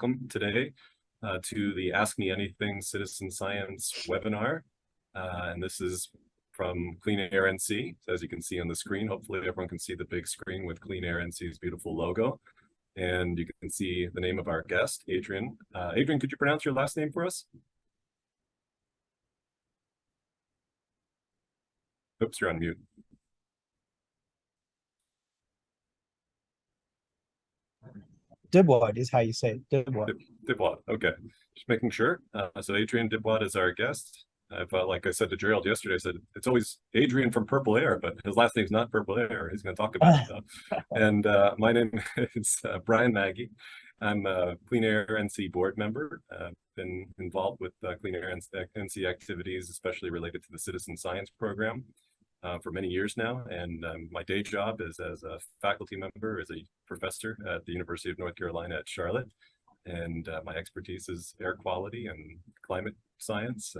welcome today to the Ask Me Anything Citizen Science webinar. And this is from CleanAIRE NC. So as you can see on the screen, hopefully everyone can see the big screen with CleanAIRE NC's beautiful logo. And you can see the name of our guest, Adrian. Adrian, could you pronounce your last name for us? Oops, you're on mute. Dybwad is how you say it. Dybwad. Dybwad. Okay, just making sure. So Adrian Dybwad is our guest. Like I said to Gerald yesterday, I said it's always Adrian from PurpleAir, but his last name's not PurpleAir. He's going to talk about it though. And my name is Brian Magi. I'm a CleanAIRE NC board member. Been involved with CleanAIRE NC activities, especially related to the citizen science program. For many years now, and my day job is as a faculty member, as a professor at the University of North Carolina at Charlotte, and my expertise is air quality and climate science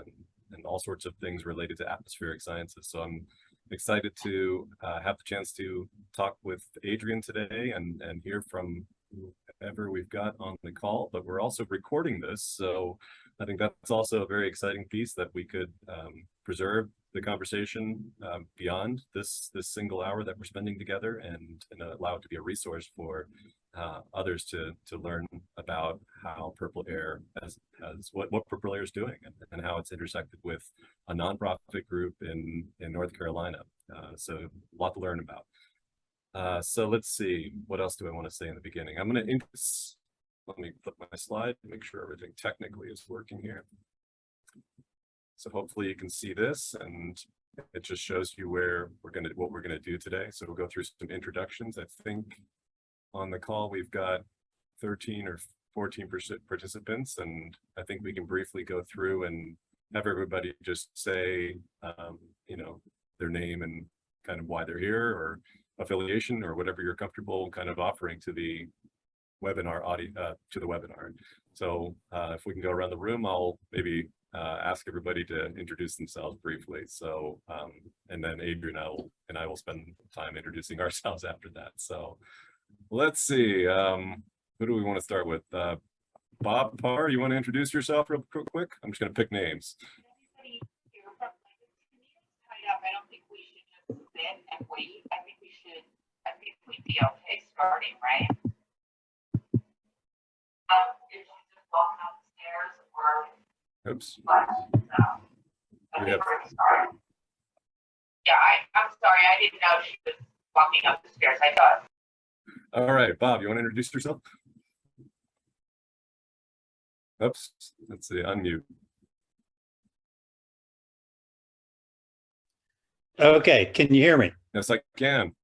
and all sorts of things related to atmospheric sciences. So I'm excited to have the chance to talk with Adrian today and hear from whoever we've got on the call, but we're also recording this, so I think that's also a very exciting piece that we could preserve the conversation beyond this single hour that we're spending together and allow it to be a resource for others to learn about how PurpleAir what PurpleAir is doing and how it's intersected with a nonprofit group in North Carolina. So a lot to learn about. So let's see, what else do I want to say in the beginning? Let me flip my slide to make sure everything technically is working here. So hopefully you can see this, and it just shows you what we're gonna do today. So we'll go through some introductions. I think on the call we've got 13 or 14 participants, and I think we can briefly go through and have everybody just say, their name and kind of why they're here or affiliation or whatever you're comfortable kind of offering to the webinar webinar. So if we can go around the room, I'll maybe ask everybody to introduce themselves briefly. So and then Adrian and I will spend time introducing ourselves after that. So let's see, who do we want to start with? Bob Parr, you want to introduce yourself real quick? I'm just going to pick names. I don't think we should just sit and wait. I think we'd be okay starting, right? If you just walk up the stairs or oops. I think we're starting. Yeah, I'm sorry, I didn't know she was walking up the stairs. I thought. All right, Bob, you want to introduce yourself? Oops, let's see, unmute. Okay, can you hear me? Yes, I can.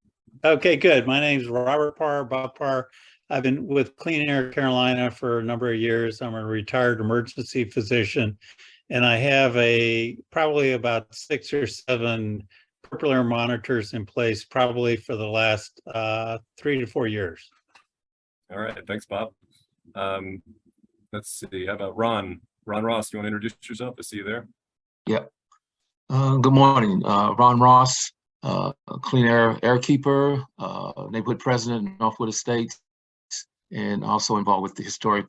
Okay, good. My name is Robert Parr, Bob Parr. I've been with CleanAIRE Carolina for a number of years. I'm a retired emergency physician, and I have probably about 6 or 7 PurpleAir monitors in place, probably for the last 3 to 4 years. All right, thanks, Bob. Let's see, how about Ron? Ron Ross, do you want to introduce yourself? I see you there. Yeah. Good morning, Ron Ross, CleanAIRE airkeeper, neighborhood president in Northwood Estates, and also involved with the historic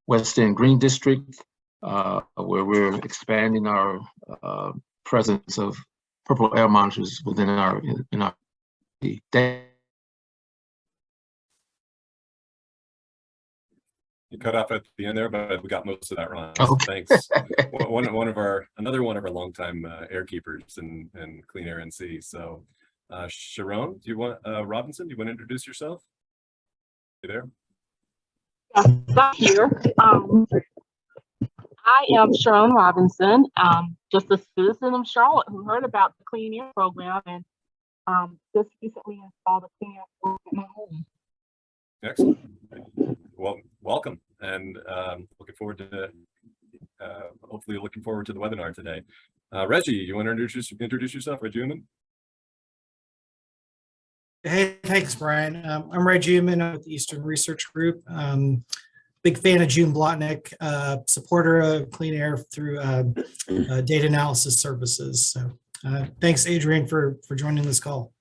West End Green District, where we're expanding our presence of PurpleAir monitors within our day. You cut off at the end there, but we got most of that, Ron. Okay. Thanks. Another one of our longtime airkeepers in CleanAIRE NC. So, Sharon, Robinson, do you want to introduce yourself? You there? Back here. I am Sharon Robinson, just a citizen of Charlotte who heard about the CleanAIRE program and just recently installed a CleanAIRE program at my home. Excellent. Well, welcome, and looking forward to hopefully looking forward to the webinar today. Reggie, you want to introduce yourself, Reggie Uman? Hey, thanks, Brian. I'm Reggie Uman with the Eastern Research Group. Big fan of June Blotnick, supporter of CleanAIRE through data analysis services. So thanks, Adrian, for joining this call.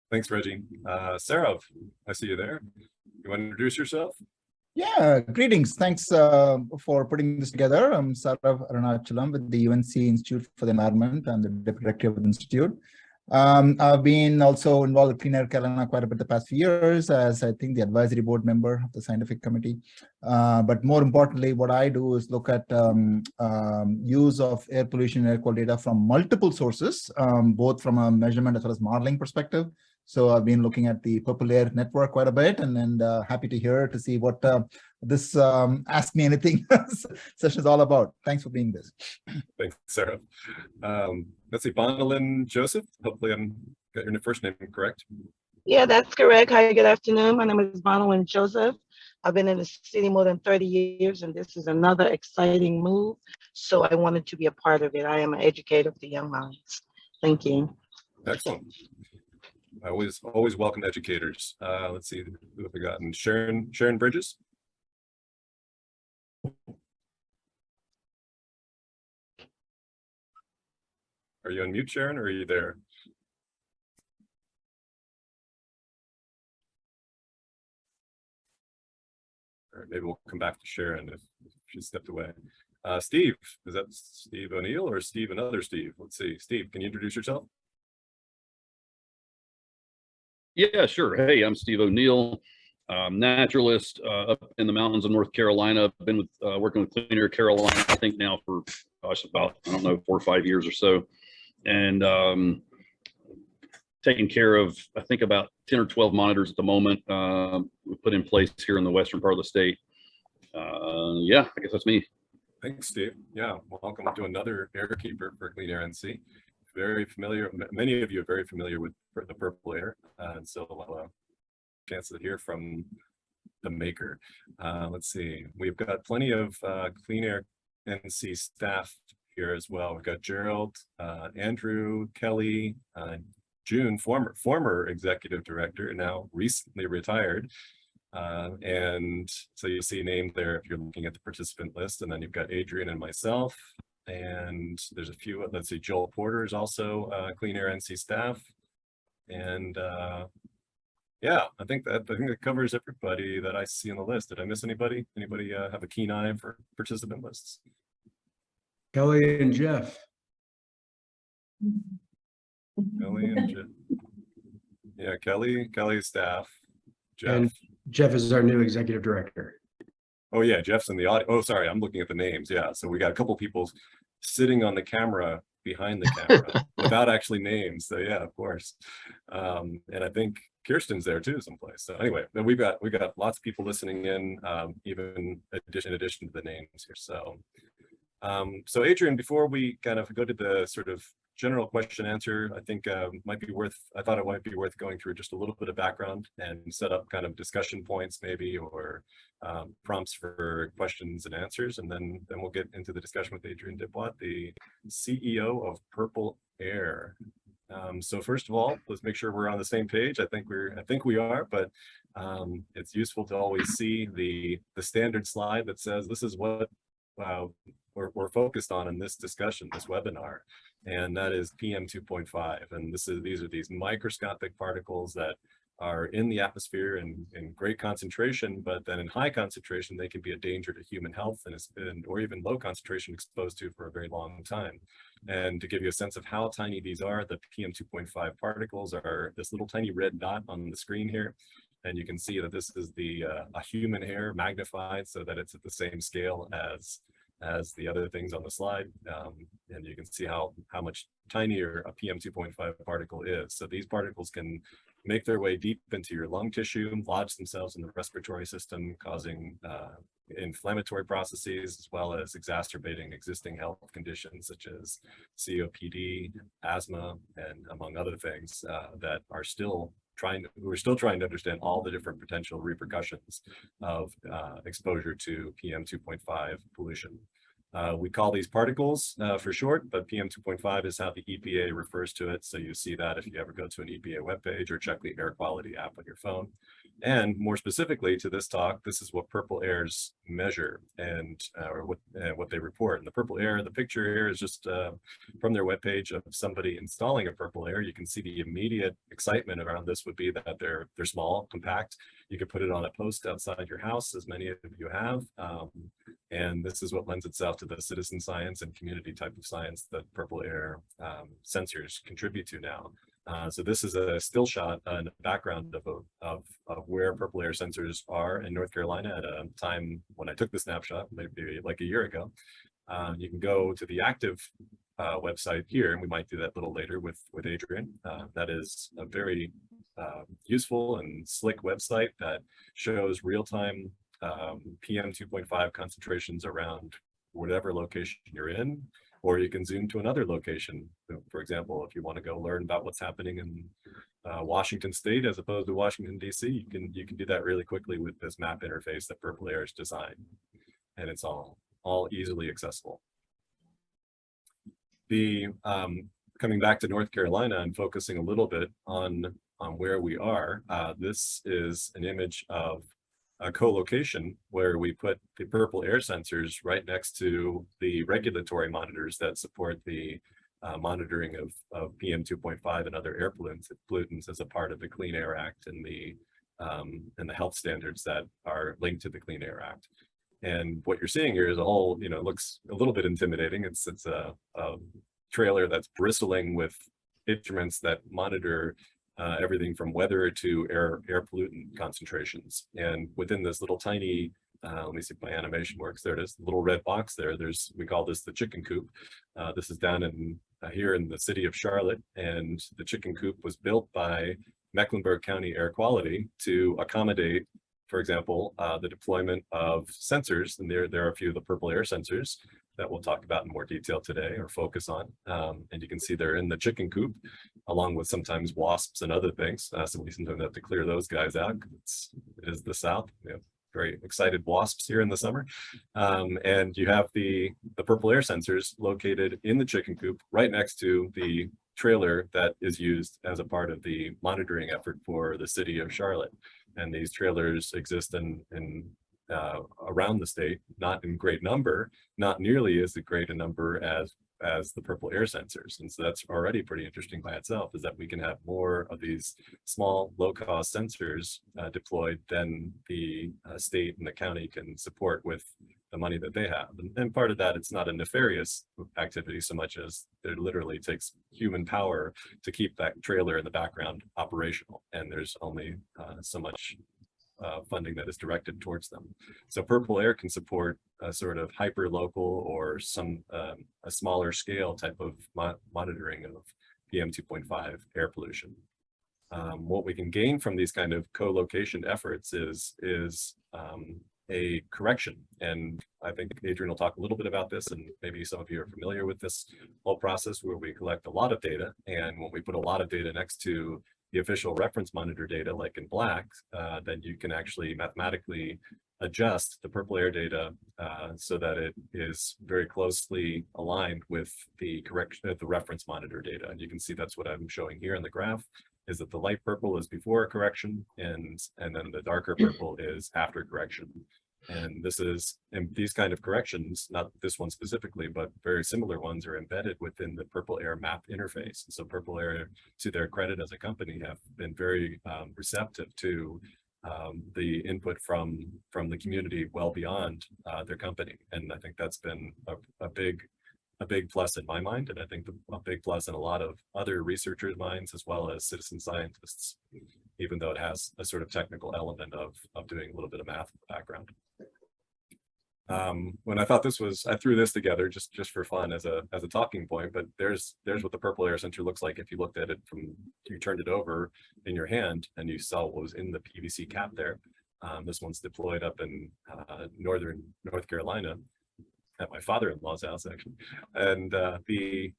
Thanks, Reggie. Sarah, I see you there. You want to introduce yourself? Yeah, greetings. Thanks for putting this together. I'm Saurav Arunachalam with the UNC Institute for the Environment. I'm the Deputy Director of the Institute. I've been also involved with CleanAIRE Carolina quite a bit the past few years as I think the advisory board member of the scientific committee. But more importantly, what I do is look at use of air pollution and air quality data from multiple sources, both from a measurement as well as modeling perspective. So I've been looking at the PurpleAir network quite a bit, and happy to see what this Ask Me Anything session is all about. Thanks for being this. Thanks, Sarah. Let's see, Bonalyn Joseph. Hopefully I'm got your first name correct. Yeah, that's correct. Hi, good afternoon. My name is Bonalyn Joseph. I've been in the city more than 30 years, and this is another exciting move. So I wanted to be a part of it. I am an educator of the young minds. Thank you. Excellent. I always welcome educators. Let's see, who have we gotten? Sharon Bridges. Are you on mute, Sharon, or are you there? All right, maybe we'll come back to Sharon if she stepped away. Steve, is that Steve O'Neill or Steve another Steve? Let's see. Steve, can you introduce yourself? Yeah, sure. Hey, I'm Steve O'Neill, naturalist up in the mountains of North Carolina. I've been with working with CleanAIRE Carolina, I think now for about, I don't know, 4 or 5 years or so, and taking care of, I think, about 10 or 12 monitors at the moment we put in place here in the western part of the state. Yeah, I guess that's me. Thanks, Steve. Yeah, welcome to another airkeeper for CleanAIRE NC. Very familiar, many of you are very familiar with the PurpleAir, and so we'll have a chance to hear from the maker. Let's see, we've got plenty of CleanAIRE NC staff here as well. We've got Gerald, Andrew, Kelly, June, former executive director, now recently retired. And so you see named there if you're looking at the participant list, and then you've got Adrian and myself. And there's a few, let's see, Joel Porter is also CleanAIRE NC staff. And yeah, I think that covers everybody that I see on the list. Did I miss anybody? Anybody have a keen eye for participant lists? Kelly and Jeff. Kelly and Jeff. Yeah, Kelly's staff. Jeff. And Jeff is our new executive director. Oh yeah, Jeff's in the audio. Oh, sorry, I'm looking at the names. Yeah, so we got a couple people sitting on the camera behind the camera without actually names. So yeah, of course. And I think Kirsten's there too, someplace. So anyway, we got lots of people listening in, even in addition to the names here. So, so Adrian, before we kind of go to the sort of general question answer, I think I thought it might be worth going through just a little bit of background and set up kind of discussion points maybe, or prompts for questions and answers, and then we'll get into the discussion with Adrian Dybwad, the CEO of PurpleAir. So first of all, let's make sure we're on the same page. I think we are, but it's useful to always see the standard slide that says this is what we're focused on in this discussion, this webinar, and that is PM 2.5. And these are these microscopic particles that are in the atmosphere in great concentration, but then in high concentration, they can be a danger to human health or even low concentration exposed to for a very long time. And to give you a sense of how tiny these are, the PM 2.5 particles are this little tiny red dot on the screen here. And you can see that this is a human hair magnified so that it's at the same scale as the other things on the slide. And you can see how much tinier a PM 2.5 particle is. So these particles can make their way deep into your lung tissue, lodge themselves in the respiratory system, causing inflammatory processes, as well as exacerbating existing health conditions such as COPD, asthma, and among other things that are we're still trying to understand all the different potential repercussions of exposure to PM 2.5 pollution. We call these particles for short, but PM 2.5 is how the EPA refers to it. So you see that if you ever go to an EPA webpage or check the air quality app on your phone. And more specifically to this talk, this is what PurpleAIRs measure and or what they report. And the PurpleAIR, the picture here is just from their webpage of somebody installing a PurpleAIR. You can see the immediate excitement around this would be that they're small, compact. You could put it on a post outside your house, as many of you have. And this is what lends itself to the citizen science and community type of science that PurpleAIR sensors contribute to now. So this is a still shot in the background of where PurpleAIR sensors are in North Carolina at a time when I took the snapshot, maybe like a year ago. You can go to the active website here, and we might do that a little later with Adrian. That is a very useful and slick website that shows real-time PM 2.5 concentrations around whatever location you're in. Or you can zoom to another location. For example, if you want to go learn about what's happening in Washington State as opposed to Washington, D.C., you can do that really quickly with this map interface that PurpleAIR is designed, and it's all easily accessible. The coming back to North Carolina and focusing a little bit on where we are. This is an image of a co-location where we put the PurpleAIR sensors right next to the regulatory monitors that support the monitoring of PM 2.5 and other air pollutants as a part of the Clean Air Act and the health standards that are linked to the Clean Air Act. And what you're seeing here is a whole, looks a little bit intimidating. It's a trailer that's bristling with instruments that monitor everything from weather to air pollutant concentrations. And within this little tiny, let me see if my animation works. There it is, the little red box there. We call this the chicken coop. This is down in here in the city of Charlotte, and the chicken coop was built by Mecklenburg County Air Quality to accommodate, for example, the deployment of sensors. And there are a few of the PurpleAIR sensors that we'll talk about in more detail today or focus on. And you can see they're in the chicken coop, along with sometimes wasps and other things. So we sometimes have to clear those guys out. It is the South. We have very excited wasps here in the summer. And you have the PurpleAIR sensors located in the chicken coop right next to the trailer that is used as a part of the monitoring effort for the city of Charlotte. And these trailers exist around the state, not in great number, not nearly as great a number as the PurpleAIR sensors. And so that's already pretty interesting by itself, is that we can have more of these small low-cost sensors deployed than the state and the county can support with the money that they have. And part of that, it's not a nefarious activity so much as it literally takes human power to keep that trailer in the background operational. And there's only so much funding that is directed towards them. So PurpleAIR can support a sort of hyper local or a smaller scale type of monitoring of PM 2.5 air pollution. What we can gain from these kind of co-location efforts is a correction. And I think Adrian will talk a little bit about this, and maybe some of you are familiar with this whole process where we collect a lot of data. And when we put a lot of data next to the official reference monitor data, like in black, then you can actually mathematically adjust the PurpleAIR data so that it is very closely aligned with the reference monitor data. And you can see that's what I'm showing here in the graph, is that the light purple is before a correction, and then the darker purple is after correction. And these kind of corrections, not this one specifically, but very similar ones, are embedded within the PurpleAIR map interface. And so PurpleAIR, to their credit as a company, have been very receptive to the input from the community well beyond their company. And I think that's been a big plus in my mind, and I think a big plus in a lot of other researchers' minds, as well as citizen scientists, even though it has a sort of technical element of doing a little bit of math in the background. When I thought I threw this together just for fun as a talking point, but there's what the PurpleAIR sensor looks like if you looked at it you turned it over in your hand and you saw what was in the PVC cap there. This one's deployed up in northern North Carolina at my father-in-law's house, actually. And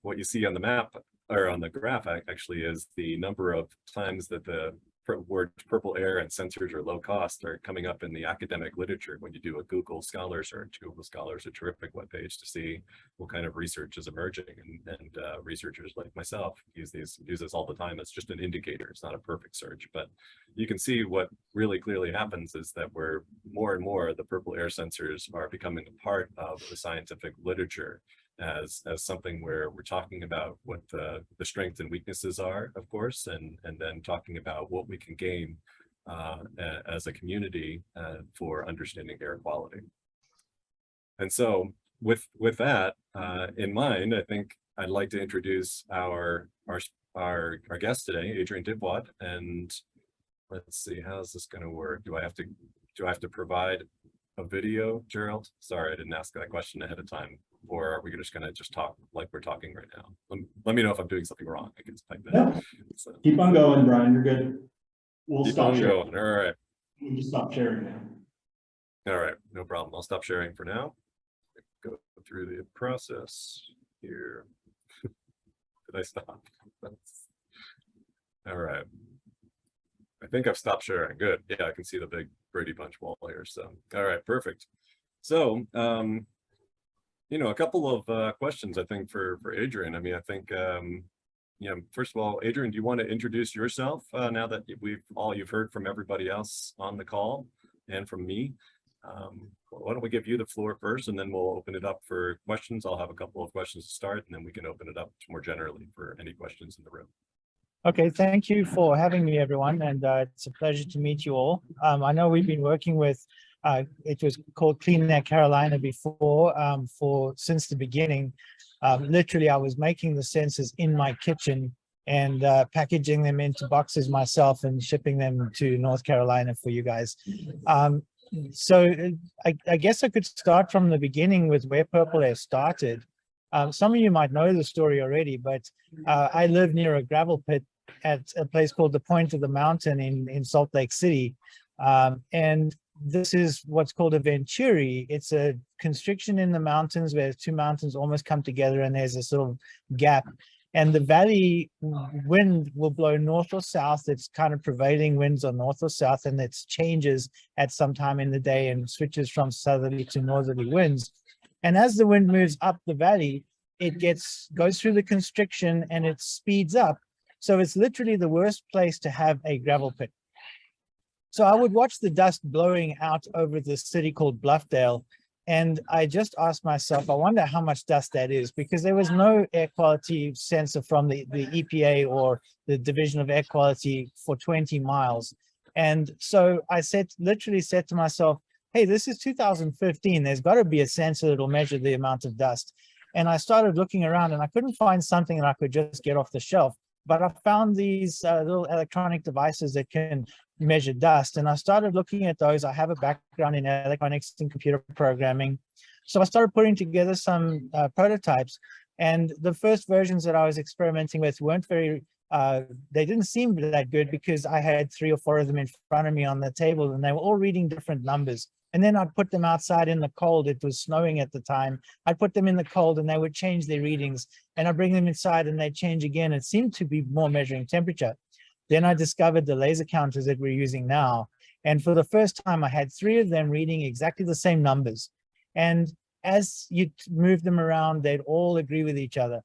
what you see on the map or on the graph actually is the number of times that the words PurpleAir and sensors are low cost are coming up in the academic literature. When you do a Google Scholar search, Google Scholar is a terrific webpage to see what kind of research is emerging, and researchers like myself use this all the time. It's just an indicator. It's not a perfect search, but you can see what really clearly happens is that we're more and more the PurpleAir sensors are becoming a part of the scientific literature as something where we're talking about what the strengths and weaknesses are, of course, and then talking about what we can gain as a community for understanding air quality. And so with that in mind, I think I'd like to introduce our guest today, Adrian Dybwad. And let's see, how's this going to work? Do I have to provide a video, Gerald? Sorry, I didn't ask that question ahead of time. Or are we just going to talk like we're talking right now? Let me know if I'm doing something wrong. I can type that. Yeah. So, Keep on going, Brian. You're good. We'll keep stop on sharing. going. All right. We'll just stop sharing now. All right. No problem. I'll stop sharing for now. Go through the process here. Did I stop? All right. I think I've stopped sharing. Good. Yeah, I can see the big Brady Bunch wall here. So, all right, perfect. So, a couple of questions, I think, for Adrian. I mean, I think, first of all, Adrian, do you want to introduce yourself now that you've heard from everybody else on the call and from me? Why don't we give you the floor first, and then we'll open it up for questions. I'll have a couple of questions to start, and then we can open it up more generally for any questions in the room. Okay, thank you for having me, everyone, and it's a pleasure to meet you all. I know we've been working with, it was called CleanAIRE Carolina before, since the beginning. Literally, I was making the sensors in my kitchen and packaging them into boxes myself and shipping them to North Carolina for you guys. So I guess I could start from the beginning with where PurpleAir started. Some of you might know the story already, but I live near a gravel pit at a place called the Point of the Mountain in Salt Lake City. And this is what's called a venturi. It's a constriction in the mountains where two mountains almost come together and there's a sort of gap. And the valley wind will blow north or south. It's kind of prevailing winds are north or south, and it changes at some time in the day and switches from southerly to northerly winds. And as the wind moves up the valley, it goes through the constriction and it speeds up. So it's literally the worst place to have a gravel pit. So I would watch the dust blowing out over this city called Bluffdale. And I just asked myself, I wonder how much dust that is, because there was no air quality sensor from the EPA or the Division of Air Quality for 20 miles. And so I literally said to myself, hey, this is 2015. There's got to be a sensor that will measure the amount of dust. And I started looking around and I couldn't find something that I could just get off the shelf. But I found these little electronic devices that can measure dust. And I started looking at those. I have a background in electronics and computer programming. So I started putting together some prototypes. And the first versions that I was experimenting with weren't very, they didn't seem that good because I had 3 or 4 of them in front of me on the table and they were all reading different numbers. And then I'd put them outside in the cold. It was snowing at the time. I'd put them in the cold and they would change their readings. And I'd bring them inside and they'd change again. It seemed to be more measuring temperature. Then I discovered the laser counters that we're using now. And for the first time, I had 3 of them reading exactly the same numbers. And as you move them around, they'd all agree with each other.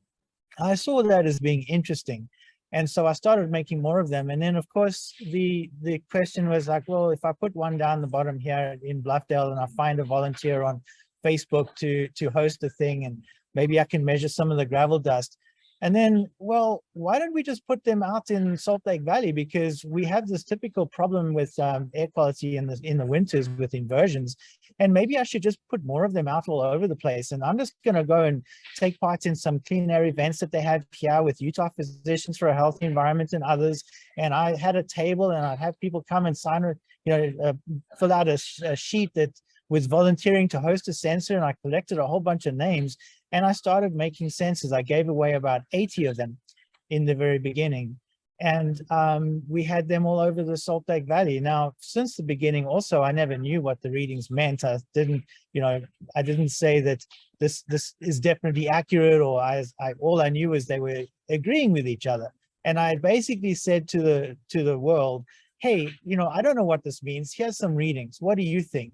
I saw that as being interesting. And so I started making more of them. And then, of course, the question was like, well, if I put one down the bottom here in Bluffdale and I find a volunteer on Facebook to host a thing, and maybe I can measure some of the gravel dust. And then, well, why don't we just put them out in Salt Lake Valley? Because we have this typical problem with air quality in the winters with inversions. And maybe I should just put more of them out all over the place. And I'm just going to go and take part in some clean air events that they have here with Utah Physicians for a Healthy Environment and others. And I had a table and I'd have people come and sign, fill out a sheet that was volunteering to host a sensor. And I collected a whole bunch of names. And I started making sensors. I gave away about 80 of them in the very beginning. And we had them all over the Salt Lake Valley. Now, since the beginning, also, I never knew what the readings meant. I didn't say that this is definitely accurate, or all I knew is they were agreeing with each other. And I basically said to the world, hey, I don't know what this means. Here's some readings. What do you think?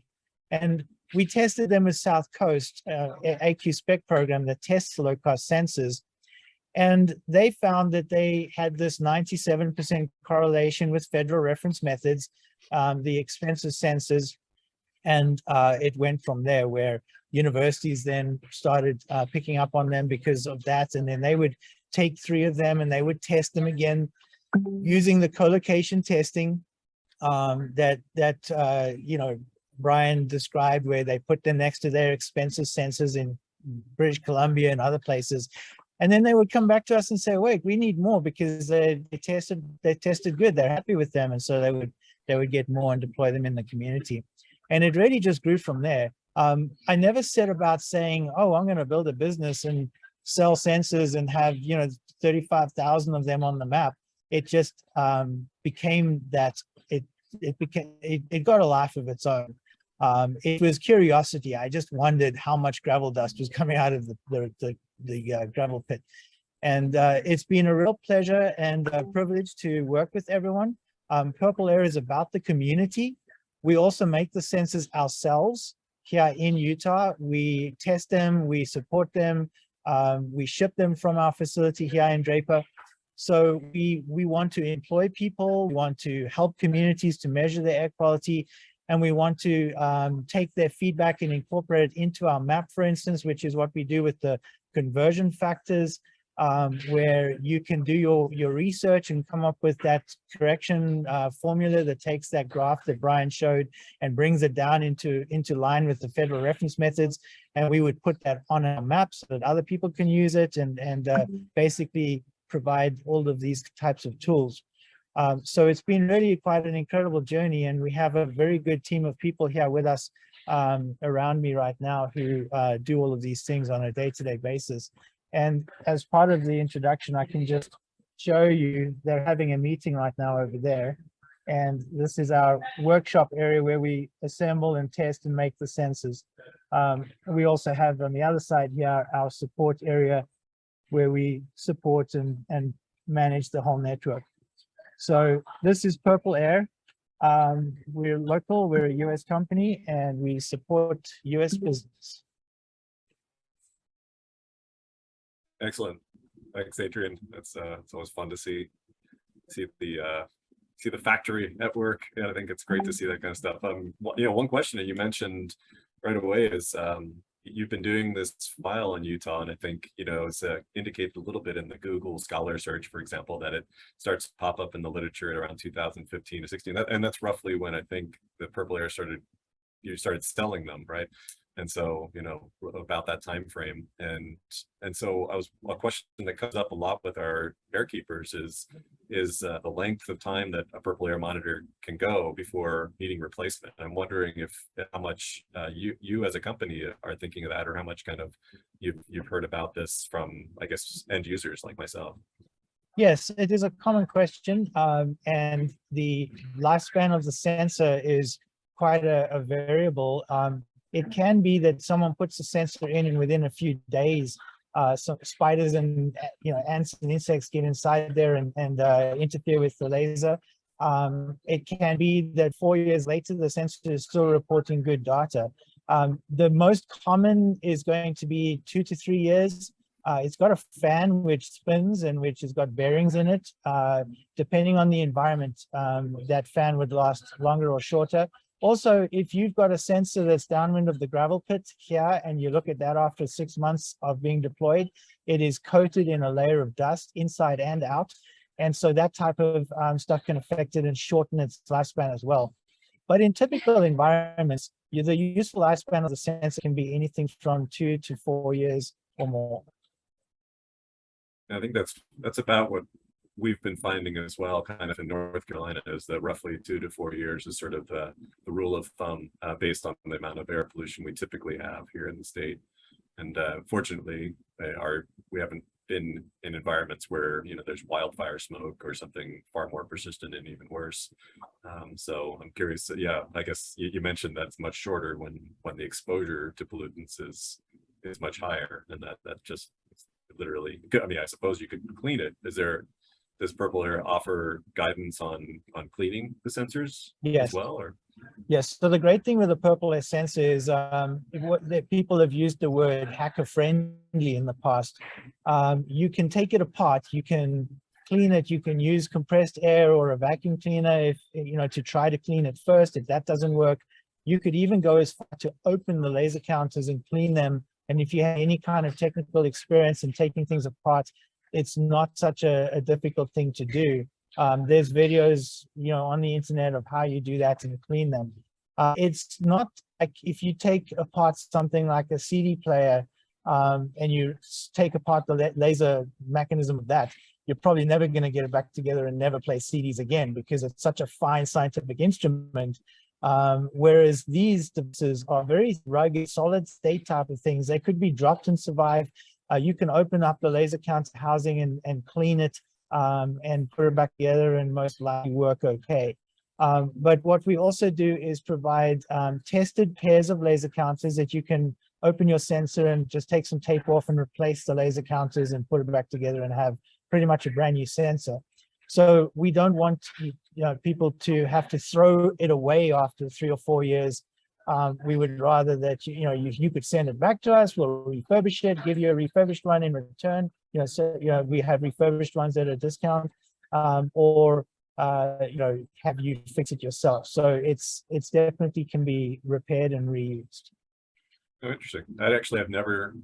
And we tested them with South Coast, AQ Spec program that tests low cost sensors. And they found that they had this 97% correlation with federal reference methods, the expensive sensors. And it went from there, where universities then started picking up on them because of that. And then they would take 3 of them and they would test them again using the co-location testing that Brian described, where they put them next to their expensive sensors in British Columbia and other places. And then they would come back to us and say, wait, we need more, because they tested good, they're happy with them. And so they would get more and deploy them in the community. And it really just grew from there. I never set about saying, oh, I'm going to build a business and sell sensors and have 35,000 of them on the map. It just became that it got a life of its own. It was curiosity. I just wondered how much gravel dust was coming out of the gravel pit. And it's been a real pleasure and a privilege to work with everyone. PurpleAir is about the community. We also make the sensors ourselves here in Utah. We test them, we support them, we ship them from our facility here in Draper. So we want to employ people, we want to help communities to measure their air quality, and we want to take their feedback and incorporate it into our map, for instance, which is what we do with the conversion factors, where you can do your research and come up with that correction formula that takes that graph that Brian showed and brings it down into line with the federal reference methods. And we would put that on our map so that other people can use it and basically provide all of these types of tools. So it's been really quite an incredible journey, and we have a very good team of people here with us around me right now who do all of these things on a day-to-day basis. And as part of the introduction, I can just show you, they're having a meeting right now over there. And this is our workshop area where we assemble and test and make the sensors. We also have on the other side here, our support area where we support and manage the whole network. So this is PurpleAir. We're local, we're a US company, and we support US business. Excellent. Thanks, Adrian. It's always fun to see the factory at work. And I think it's great to see that kind of stuff. One question that you mentioned right away is you've been doing this file in Utah, and I think it's indicated a little bit in the Google Scholar search, for example, that it starts to pop up in the literature at around 2015 to 16. And that's roughly when I think the PurpleAir you started selling them, right? And so, about that time frame. And so a question that comes up a lot with our airkeepers is the length of time that a PurpleAir monitor can go before needing replacement. I'm wondering how much you as a company are thinking of that, or how much kind of you've heard about this from, I guess, end users like myself. Yes, it is a common question. And the lifespan of the sensor is quite a variable. It can be that someone puts a sensor in and within a few days, some spiders and ants and insects get inside there and interfere with the laser. It can be that 4 years later, the sensor is still reporting good data. The most common is going to be 2 to 3 years. It's got a fan which spins and which has got bearings in it. Depending on the environment, that fan would last longer or shorter. Also, if you've got a sensor that's downwind of the gravel pit here, and you look at that after 6 months of being deployed, it is coated in a layer of dust inside and out. And so that type of stuff can affect it and shorten its lifespan as well. But in typical environments, the useful lifespan of the sensor can be anything from 2 to 4 years or more. I think that's about what we've been finding as well, kind of in North Carolina, is that roughly 2 to 4 years is sort of the rule of thumb based on the amount of air pollution we typically have here in the state. And fortunately, we haven't been in environments where there's wildfire smoke or something far more persistent and even worse. So I'm curious. Yeah, I guess you mentioned that's much shorter when the exposure to pollutants is much higher, and that just literally. I mean, I suppose you could clean it. Is there does PurpleAir offer guidance on cleaning the sensors Yes. as well? Or Yes. So the great thing with the PurpleAir sensor is that people have used the word hacker friendly in the past. You can take it apart. You can clean it. You can use compressed air or a vacuum cleaner if to try to clean it first. If that doesn't work, you could even go as far to open the laser counters and clean them. And if you have any kind of technical experience in taking things apart, it's not such a difficult thing to do. There's videos, on the internet of how you do that and clean them. It's not like if you take apart something like a CD player and you take apart the laser mechanism of that, you're probably never going to get it back together and never play CDs again because it's such a fine scientific instrument. Whereas these devices are very rugged, solid state type of things. They could be dropped and survive. You can open up the laser counter housing and clean it and put it back together and most likely work okay. But what we also do is provide tested pairs of laser counters that you can open your sensor and just take some tape off and replace the laser counters and put it back together and have pretty much a brand new sensor. So we don't want people to have to throw it away after 3 or 4 years. We would rather that you could send it back to us. We'll refurbish it, give you a refurbished one in return. We have refurbished ones at a discount, or have you fix it yourself. So it's definitely can be repaired and reused. Oh, interesting. I actually have never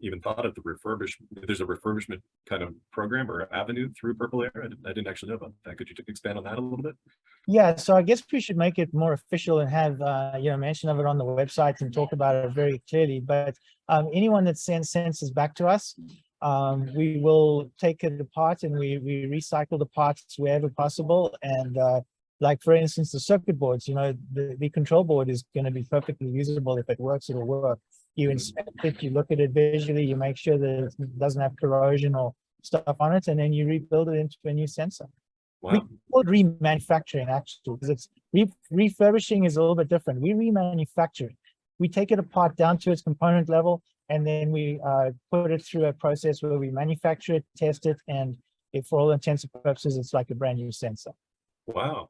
even thought of the refurbishment. There's a refurbishment kind of program or avenue through PurpleAir. I didn't actually know about that. Could you expand on that a little bit? Yeah, so I guess we should make it more official and have mention of it on the website and talk about it very clearly. But anyone that sends sensors back to us, we will take it apart and we recycle the parts wherever possible. And like for instance, the circuit boards, the control board is going to be perfectly usable. If it works, it'll work. You inspect it, you look at it visually, you make sure that it doesn't have corrosion or stuff on it, and then you rebuild it into a new sensor. Wow. We call it remanufacturing actually, because it's refurbishing is a little bit different. We remanufacture it. We take it apart down to its component level, and then we put it through a process where we manufacture it, test it, and for all intents and purposes, it's like a brand new sensor. Wow.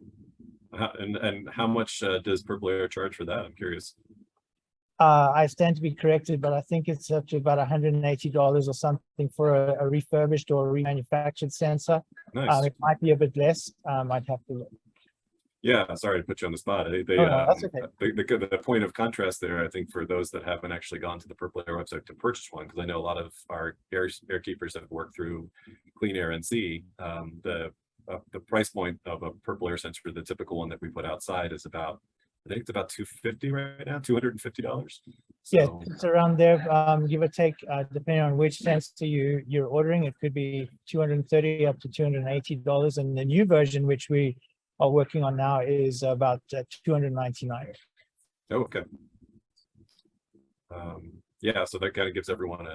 And how much does PurpleAir charge for that? I'm curious. I stand to be corrected, but I think it's up to about $180 or something for a refurbished or remanufactured sensor. Nice. It might be a bit less. I'd have to look. Yeah, sorry to put you on the spot. That's okay. The point of contrast there, I think, for those that haven't actually gone to the PurpleAir website to purchase one, because I know a lot of our airkeepers have worked through CleanAIRE and C. The price point of a PurpleAir sensor, the typical one that we put outside, is about, I think it's about $250 right now, $250. So, yeah, it's around there, give or take, depending on which sensor you're ordering. It could be $230 up to $280, and the new version, which we are working on now, is about $299. okay. Yeah, so that kind of gives everyone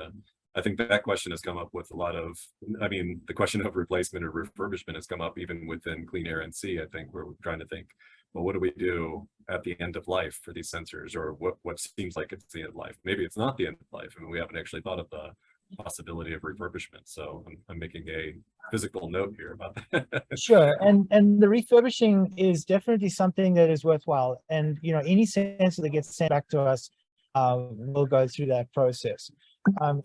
I think that question has come up with a lot of, the question of replacement or refurbishment has come up even within CleanAIRE and C. I think we're trying to think, well, what do we do at the end of life for these sensors, or what seems like it's the end of life? Maybe it's not the end of life. We haven't actually thought of the possibility of refurbishment. So I'm making a physical note here about that. Sure, and the refurbishing is definitely something that is worthwhile. And any sensor that gets sent back to us will go through that process.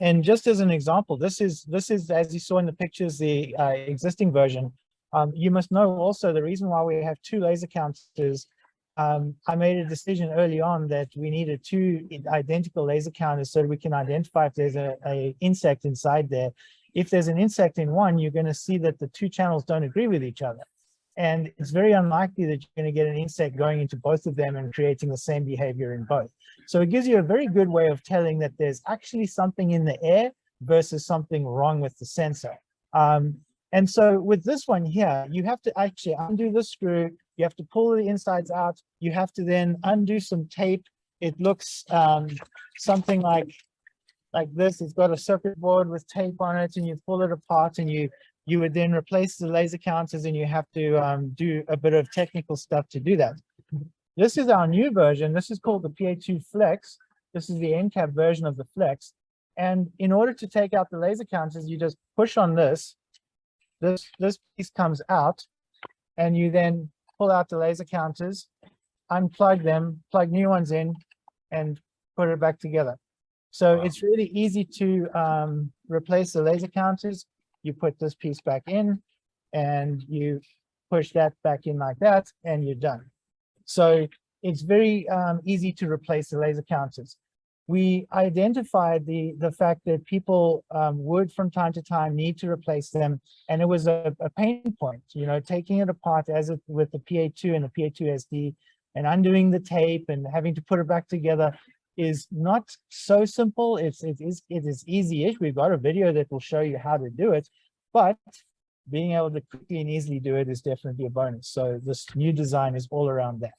And just as an example, this is as you saw in the pictures, the existing version. You must know also the reason why we have 2 laser counters. I made a decision early on that we needed 2 identical laser counters so that we can identify if there's a insect inside there. If there's an insect in one, you're going to see that the 2 channels don't agree with each other. And it's very unlikely that you're going to get an insect going into both of them and creating the same behavior in both. So it gives you a very good way of telling that there's actually something in the air versus something wrong with the sensor. And so with this one here, you have to actually undo the screw. You have to pull the insides out. You have to then undo some tape. It looks something like this. It's got a circuit board with tape on it, and you pull it apart, and you would then replace the laser counters, and you have to do a bit of technical stuff to do that. This is our new version. This is called the PA2 Flex. This is the end cap version of the Flex. And in order to take out the laser counters, you just push on this, this piece comes out, and you then pull out the laser counters, unplug them, plug new ones in, and put it back together. So Wow. it's really easy to replace the laser counters. You put this piece back in, and you push that back in like that, and you're done. So it's very easy to replace the laser counters. We identified the fact that people would from time to time need to replace them, and it was a pain point, you know, taking it apart as it with the PA2 and the PA2SD and undoing the tape and having to put it back together is not so simple. It is easy-ish. We've got a video that will show you how to do it, but being able to quickly and easily do it is definitely a bonus. So this new design is all around that.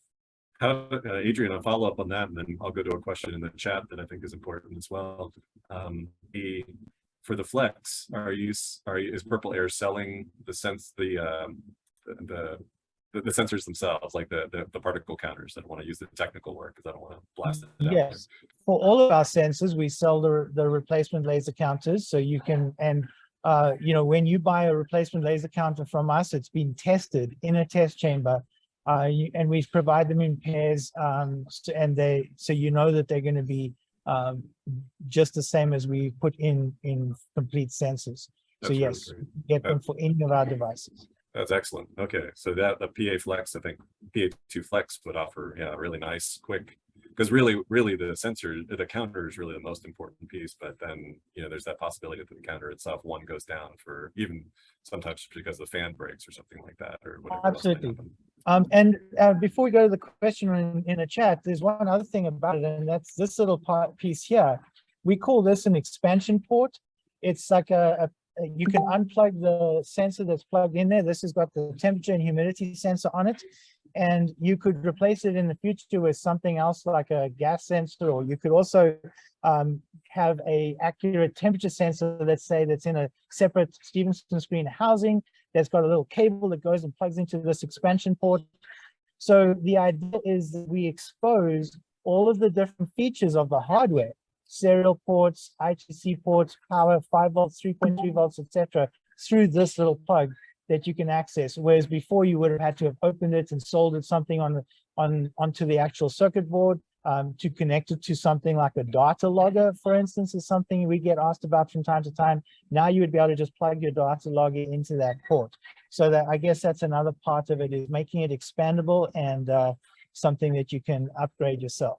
How, Adrian, I'll follow up on that, and then I'll go to a question in the chat that I think is important as well. For the Flex, is PurpleAir selling the sensors themselves, like the particle counters? I don't want to use the technical word because I don't want to blast it down. Yes, for all of our sensors, we sell the replacement laser counters, so you can, and you know, when you buy a replacement laser counter from us, it's been tested in a test chamber. And we provide them in pairs, so you know that they're going to be just the same as we put in complete sensors. So yes, really get them for any of our devices. That's excellent. Okay, so that the PA Flex, I think PA2 Flex would offer, yeah, really nice, quick. Because really the sensor, the counter is really the most important piece. But then, you know, there's that possibility that the counter itself, one goes down for even sometimes because the fan breaks or something like that, or whatever. Absolutely. And before we go to the question in the chat, there's one other thing about it, and that's this little piece here. We call this an expansion port. It's like you can unplug the sensor that's plugged in there. This has got the temperature and humidity sensor on it, and you could replace it in the future with something else like a gas sensor, or you could also have a accurate temperature sensor, let's say, that's in a separate Stevenson screen housing that's got a little cable that goes and plugs into this expansion port. So the idea is that we expose all of the different features of the hardware, serial ports, I2C ports, power, 5 volts, 3.3 volts, etc., through this little plug that you can access. Whereas before you would have had to have opened it and soldered something onto the actual circuit board. To connect it to something like a data logger, for instance, is something we get asked about from time to time. Now you would be able to just plug your data logger into that port. So that, I guess that's another part of it, is making it expandable and something that you can upgrade yourself.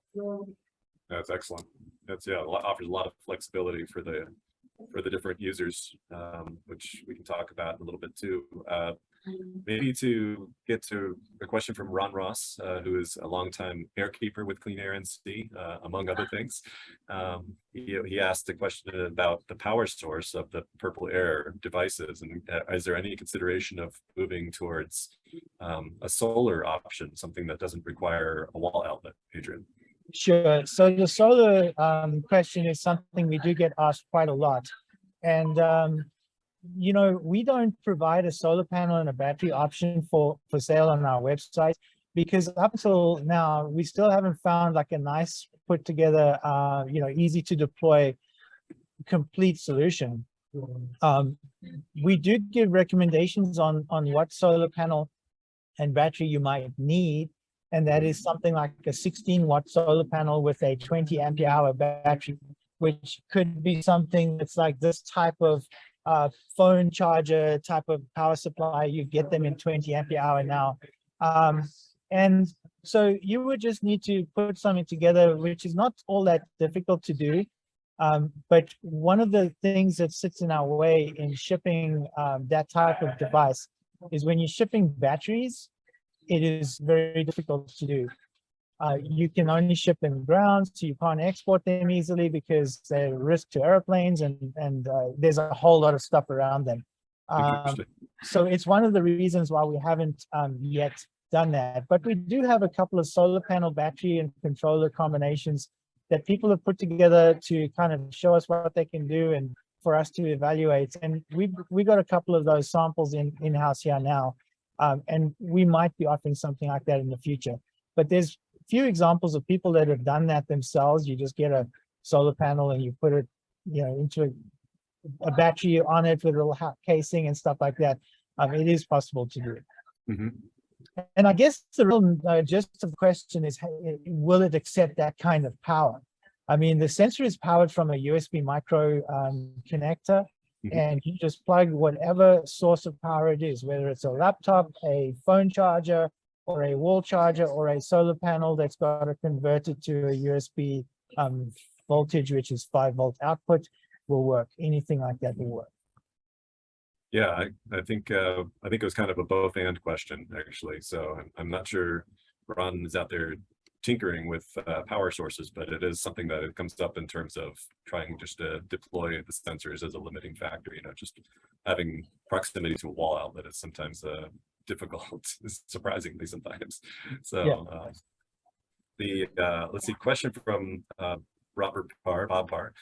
That's excellent. That's, yeah, offers a lot of flexibility for the different users, which we can talk about a little bit too. Maybe to get to a question from Ron Ross, who is a longtime airkeeper with CleanAIRE NC, among other things. He asked a question about the power source of the PurpleAir devices, and is there any consideration of moving towards a solar option, something that doesn't require a wall outlet, Adrian? Sure. So the solar question is something we do get asked quite a lot. And you know, we don't provide a solar panel and a battery option for sale on our website, because up until now, we still haven't found like a nice put together, you know, easy to deploy complete solution. We do give recommendations on what solar panel and battery you might need. And that is something like a 16-watt solar panel with a 20 ampere hour battery, which could be something that's like this type of phone charger type of power supply. You get them in 20 ampere hour now. And so you would just need to put something together, which is not all that difficult to do. But one of the things that sits in our way in shipping that type of device is when you're shipping batteries, it is very difficult to do. You can only ship them ground, so you can't export them easily because they're risk to airplanes, and there's a whole lot of stuff around them. So it's one of the reasons why we haven't yet done that. But we do have a couple of solar panel battery and controller combinations that people have put together to kind of show us what they can do and for us to evaluate. And we got a couple of those samples in-house here now. And we might be offering something like that in the future. But there's few examples of people that have done that themselves. You just get a solar panel and you put it, you know, into a battery on it with a little casing and stuff like that. It is possible to do. Mhm. And I guess the real gist of the question is, will it accept that kind of power? I mean, the sensor is powered from a USB micro connector, and you just plug whatever source of power it is, whether it's a laptop, a phone charger, or a wall charger, or a solar panel that's got to convert it to a USB voltage, which is 5-volt output, will work. Anything like that will work. Yeah, I think it was kind of a both and question, actually. So I'm not sure Ron is out there tinkering with power sources, but it is something that it comes up in terms of trying just to deploy the sensors as a limiting factor. You know, just having proximity to a wall outlet is sometimes difficult, surprisingly sometimes. So let's see, question from Bob Parr.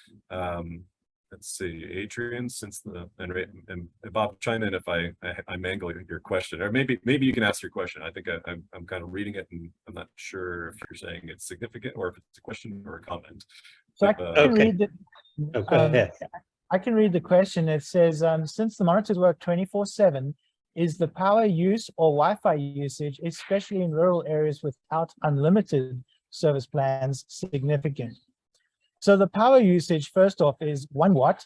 Let's see, Adrian, since and Bob, chime in if I mangle your question, or maybe you can ask your question. I think I'm kind of reading it, and I'm not sure if you're saying it's significant or if it's a question or a comment. So I can read it. I can read the question. It says, since the monitors work 24/7, is the power use or Wi-Fi usage, especially in rural areas without unlimited service plans, significant? So the power usage, first off, is 1 watt,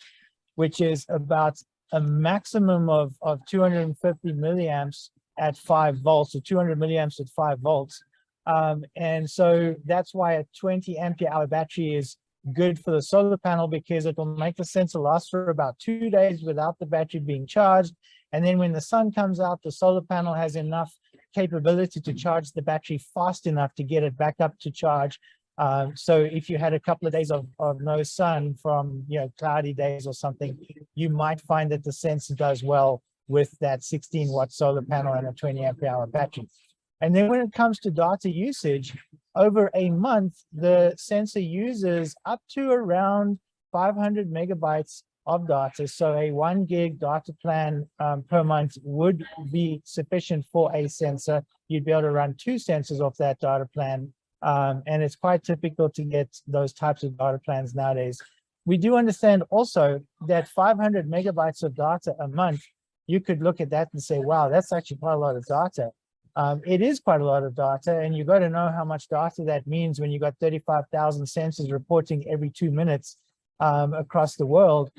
which is about a maximum of 250 milliamps at 5 volts, or 200 milliamps at 5 volts. And so that's why a 20 ampere hour battery is good for the solar panel, because it will make the sensor last for about 2 days without the battery being charged. And then when the sun comes out, the solar panel has enough capability to charge the battery fast enough to get it back up to charge. So if you had a couple of days of no sun from, cloudy days or something, you might find that the sensor does well with that 16-watt solar panel and a 20 ampere hour battery. And then when it comes to data usage, over a month, the sensor uses up to around 500 megabytes of data. So a 1 gig data plan per month would be sufficient for a sensor. You'd be able to run 2 sensors off that data plan. And it's quite typical to get those types of data plans nowadays. We do understand also that 500 megabytes of data a month, you could look at that and say, wow, that's actually quite a lot of data. It is quite a lot of data, and you've got to know how much data that means when you've got 35,000 sensors reporting every 2 minutes across the world.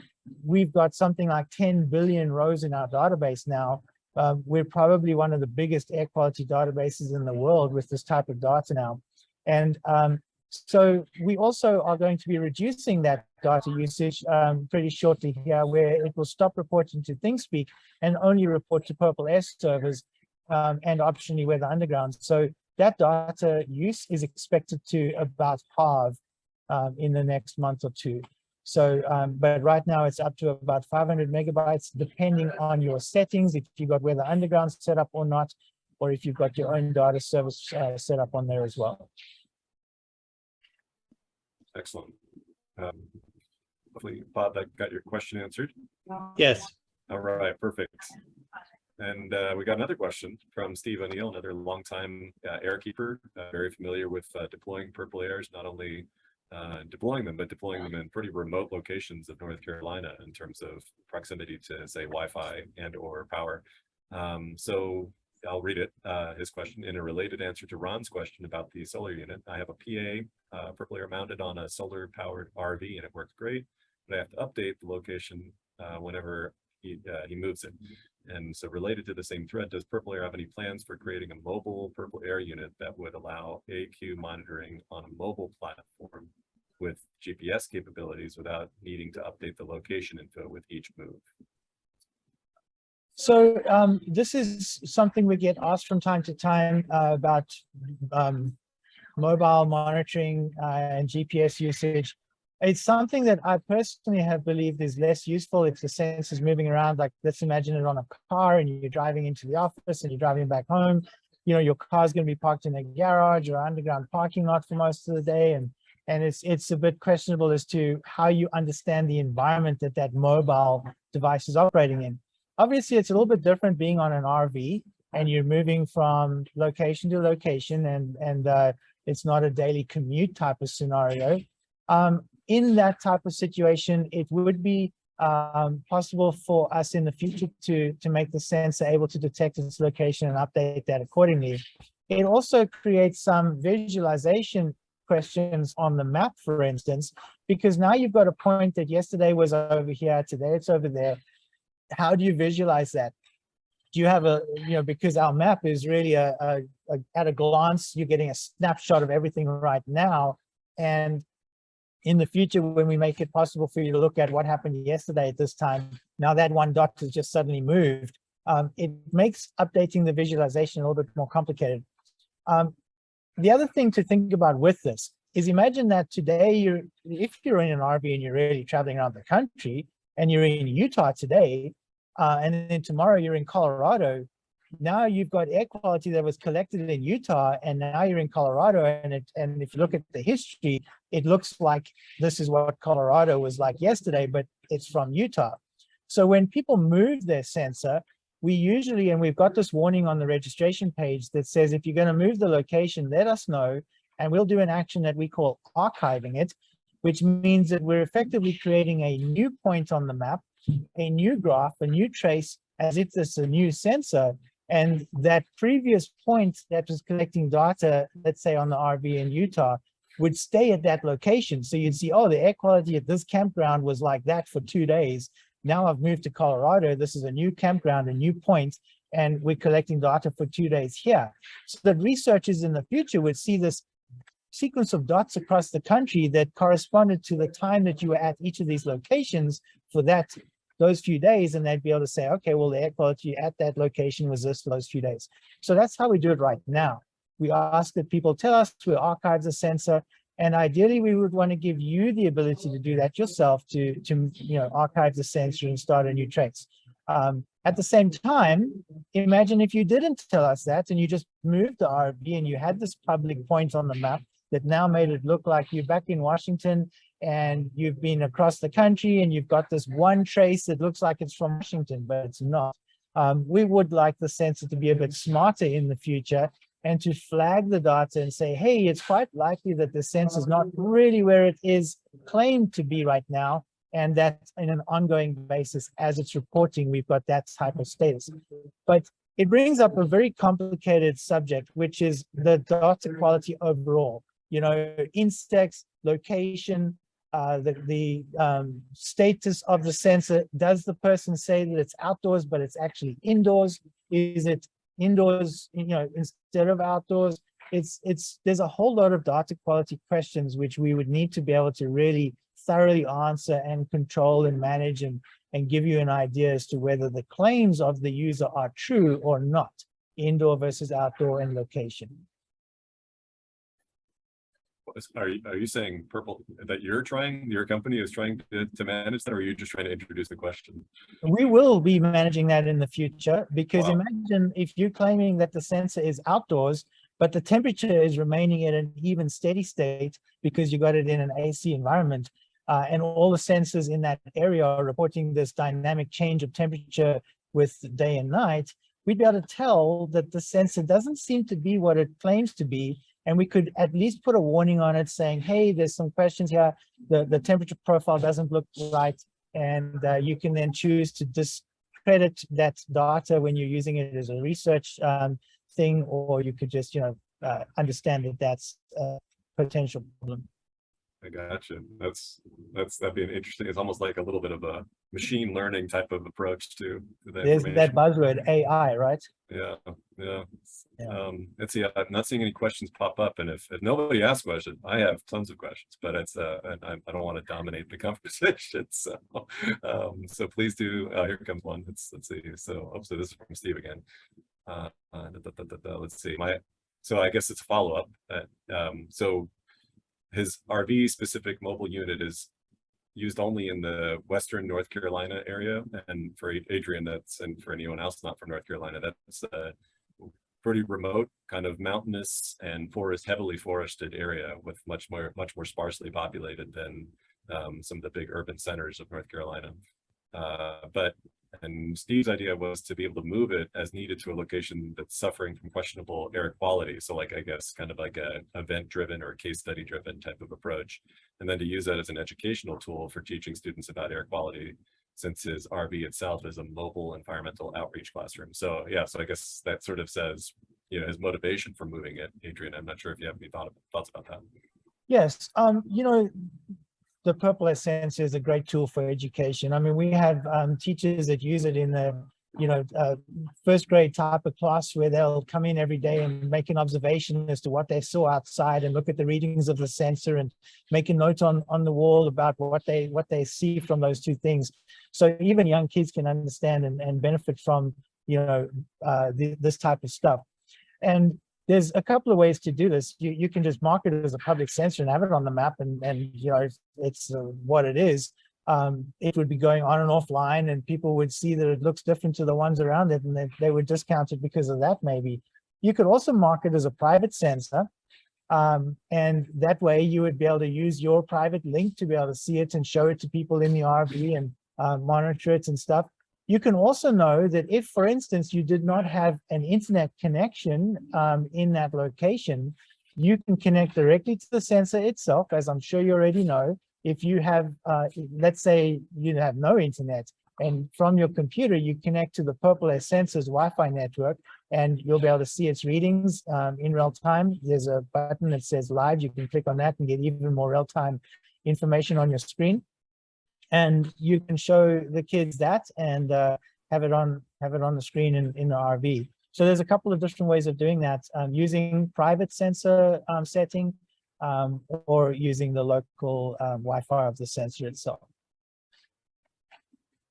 We've got something like 10 billion rows in our database now. We're probably one of the biggest air quality databases in the world with this type of data now. And so we also are going to be reducing that data usage pretty shortly here, where it will stop reporting to ThinkSpeak and only report to PurpleAir servers and optionally Weather Underground. So that data use is expected to about halve in the next month or 2. So, but right now it's up to about 500 megabytes, depending on your settings, if you've got Weather Underground set up or not, or if you've got your own data service set up on there as well. Excellent. Hopefully, Bob, that got your question answered. Yes. All right, perfect. And we got another question from Steve O'Neill, another longtime airkeeper, very familiar with deploying PurpleAirs, not only deploying them, but deploying them in pretty remote locations of North Carolina in terms of proximity to, say, Wi-Fi and or power. So I'll read it, his question. In a related answer to Ron's question about the solar unit, I have a PA PurpleAir mounted on a solar powered RV, and it works great, but I have to update the location whenever he moves it. And so related to the same thread, does PurpleAir have any plans for creating a mobile PurpleAir unit that would allow AQ monitoring on a mobile platform with GPS capabilities without needing to update the location info with each move? So this is something we get asked from time to time about mobile monitoring and GPS usage. It's something that I personally have believed is less useful if the sensor's moving around. Like, let's imagine it on a car and you're driving into the office and you're driving back home. Your car's going to be parked in a garage or underground parking lot for most of the day. And it's a bit questionable as to how you understand the environment that mobile device is operating in. Obviously, it's a little bit different being on an RV and you're moving from location to location, and it's not a daily commute type of scenario. In that type of situation, it would be possible for us in the future to make the sensor able to detect its location and update that accordingly. It also creates some visualization questions on the map, for instance, because now you've got a point that yesterday was over here, today it's over there. How do you visualize that? Do you have because our map is really at a glance, you're getting a snapshot of everything right now. And in the future, when we make it possible for you to look at what happened yesterday at this time, now that one dot has just suddenly moved, it makes updating the visualization a little bit more complicated. The other thing to think about with this is imagine that today, if you're in an RV and you're really traveling around the country and you're in Utah today, and then tomorrow you're in Colorado, now you've got air quality that was collected in Utah, and now you're in Colorado, and if you look at the history, it looks like this is what Colorado was like yesterday, but it's from Utah. So when people move their sensor, we usually, and we've got this warning on the registration page that says, if you're going to move the location, let us know, and we'll do an action that we call archiving it, which means that we're effectively creating a new point on the map, a new graph, a new trace, as if it's a new sensor. And that previous point that was collecting data, let's say on the RV in Utah, would stay at that location. So you'd see, oh, the air quality at this campground was like that for 2 days. Now I've moved to Colorado. This is a new campground, a new point, and we're collecting data for 2 days here. So that researchers in the future would see this sequence of dots across the country that corresponded to the time that you were at each of these locations for those few days, and they'd be able to say, okay, well, the air quality at that location was this for those few days. So that's how we do it right now. We ask that people tell us, we archive the sensor, and ideally we would want to give you the ability to do that yourself, to archive the sensor and start a new trace. At the same time, imagine if you didn't tell us that and you just moved the RV and you had this public point on the map that now made it look like you're back in Washington and you've been across the country and you've got this one trace that looks like it's from Washington, but it's not. We would like the sensor to be a bit smarter in the future and to flag the data and say, hey, it's quite likely that the sensor is not really where it is claimed to be right now, and that in an ongoing basis, as it's reporting, we've got that type of status. But it brings up a very complicated subject, which is the data quality overall. Insects, location, the status of the sensor. Does the person say that it's outdoors, but it's actually indoors? Is it indoors, instead of outdoors? There's a whole lot of data quality questions which we would need to be able to really thoroughly answer and control and manage and give you an idea as to whether the claims of the user are true or not, indoor versus outdoor and location. Are you saying, Purple, that your company is trying to manage that, or are you just trying to introduce the question? We will be managing that in the future, because Wow. Imagine if you're claiming that the sensor is outdoors, but the temperature is remaining at an even steady state because you got it in an AC environment, and all the sensors in that area are reporting this dynamic change of temperature with day and night. We'd be able to tell that the sensor doesn't seem to be what it claims to be, and we could at least put a warning on it saying, hey, there's some questions here, the temperature profile doesn't look right, and you can then choose to discredit that data when you're using it as a research thing, or you could just understand that that's a potential problem. I gotcha. That'd be an interesting. It's almost like a little bit of a machine learning type of approach to the There's that information. buzzword AI, right? Yeah. Yeah. Let's see. I'm not seeing any questions pop up, and if nobody asks questions, I have tons of questions. But it's and I don't want to dominate the conversation. So please do. Here comes one. Let's see. So this is from Steve again. Let's see. So I guess it's a follow up. So his RV specific mobile unit is used only in the Western North Carolina area, and for Adrian, and for anyone else not from North Carolina, that's a pretty remote, kind of mountainous and heavily forested area with much more sparsely populated than some of the big urban centers of North Carolina. And Steve's idea was to be able to move it as needed to a location that's suffering from questionable air quality. So I guess kind of like a event-driven or case study-driven type of approach. And then to use that as an educational tool for teaching students about air quality since his RV itself is a mobile environmental outreach classroom. So yeah, so I guess that sort of says, you know, his motivation for moving it. Adrian, I'm not sure if you have any thoughts about that. Yes, you know, the PurpleAir sensor is a great tool for education. I mean, we have teachers that use it in the, you know, first grade type of class where they'll come in every day and make an observation as to what they saw outside and look at the readings of the sensor and make a note on the wall about what they see from those two things. So even young kids can understand and benefit from, you know, this type of stuff. And there's a couple of ways to do this. You can just mark it as a public sensor and have it on the map, and you know, it's what it is. It would be going on and offline, and people would see that it looks different to the ones around it, and they would discount it because of that. Maybe you could also mark it as a private sensor, and that way you would be able to use your private link to be able to see it and show it to people in the RV and monitor it and stuff. You can also know that if, for instance, you did not have an internet connection in that location, you can connect directly to the sensor itself, as I'm sure you already know. If you have, let's say you have no internet, and from your computer, you connect to the PurpleAir sensor's Wi-Fi network, and you'll be able to see its readings in real time. There's a button that says live. You can click on that and get even more real-time information on your screen. And you can show the kids that and have it on the screen in the RV. So there's a couple of different ways of doing that, using private sensor setting or using the local Wi-Fi of the sensor itself.